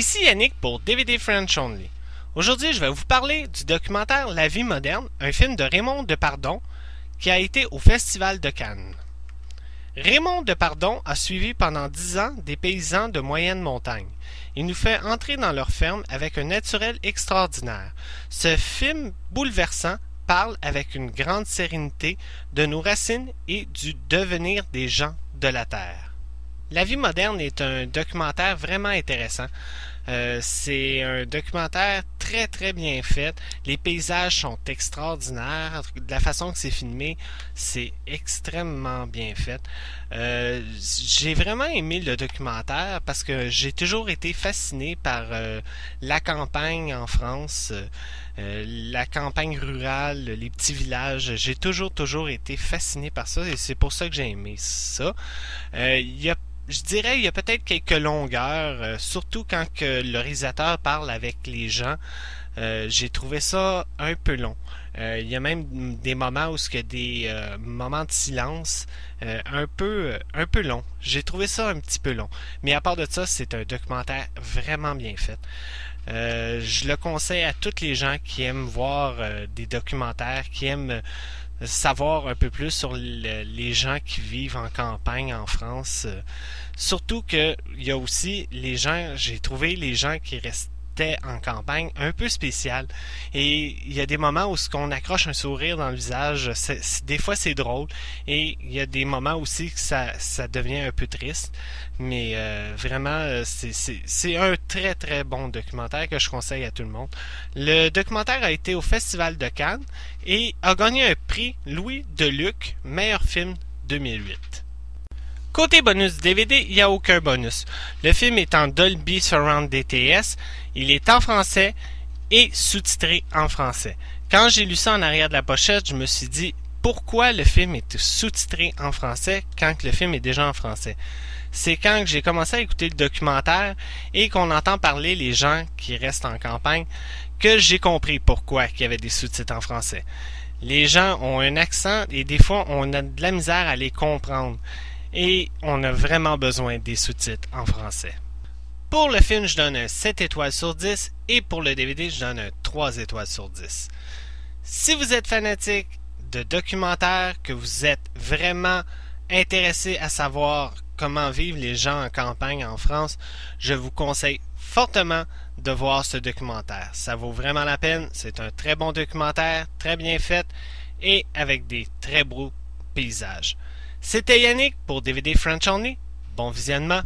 Ici Yannick pour DVD French Only. Aujourd'hui, je vais vous parler du documentaire La vie moderne, un film de Raymond Depardon qui a été au Festival de Cannes. Raymond Depardon a suivi pendant 10 ans des paysans de moyenne montagne. Il nous fait entrer dans leur ferme avec un naturel extraordinaire. Ce film bouleversant parle avec une grande sérénité de nos racines et du devenir des gens de la Terre. La vie moderne est un documentaire vraiment intéressant. C'est un documentaire très très bien fait. Les paysages sont extraordinaires. De la façon que c'est filmé, c'est extrêmement bien fait. J'ai vraiment aimé le documentaire parce que j'ai toujours été fasciné par la campagne en France, la campagne rurale, les petits villages. J'ai toujours été fasciné par ça et c'est pour ça que j'ai aimé ça. Je dirais il y a peut-être quelques longueurs, surtout quand que le réalisateur parle avec les gens. J'ai trouvé ça un peu long. Il y a même des moments où il y a des moments de silence un peu long. J'ai trouvé ça un petit peu long. Mais à part de ça, c'est un documentaire vraiment bien fait. Je le conseille à tous les gens qui aiment voir des documentaires, qui aiment savoir un peu plus sur les gens qui vivent en campagne en France. Surtout que il y a aussi les gens, j'ai trouvé les gens qui restaient en campagne un peu spécial. Et il y a des moments où ce qu'on accroche un sourire dans le visage, des fois c'est drôle. Et il y a des moments aussi que ça devient un peu triste. Mais vraiment, c'est un très très bon documentaire que je conseille à tout le monde. Le documentaire a été au Festival de Cannes et a gagné un prix Louis Deluc, meilleur film 2008. Côté bonus DVD, il n'y a aucun bonus. Le film est en Dolby Surround DTS, il est en français et sous-titré en français. Quand j'ai lu ça en arrière de la pochette, je me suis dit pourquoi le film est sous-titré en français quand le film est déjà en français. C'est quand j'ai commencé à écouter le documentaire et qu'on entend parler les gens qui restent en campagne que j'ai compris pourquoi il y avait des sous-titres en français. Les gens ont un accent et des fois on a de la misère à les comprendre. Et on a vraiment besoin des sous-titres en français. Pour le film, je donne un 7 étoiles sur 10 et pour le DVD, je donne un 3 étoiles sur 10. Si vous êtes fanatique de documentaires, que vous êtes vraiment intéressé à savoir comment vivent les gens en campagne en France, je vous conseille fortement de voir ce documentaire. Ça vaut vraiment la peine, c'est un très bon documentaire, très bien fait et avec des très beaux paysages. C'était Yannick pour DVD French Only. Bon visionnement!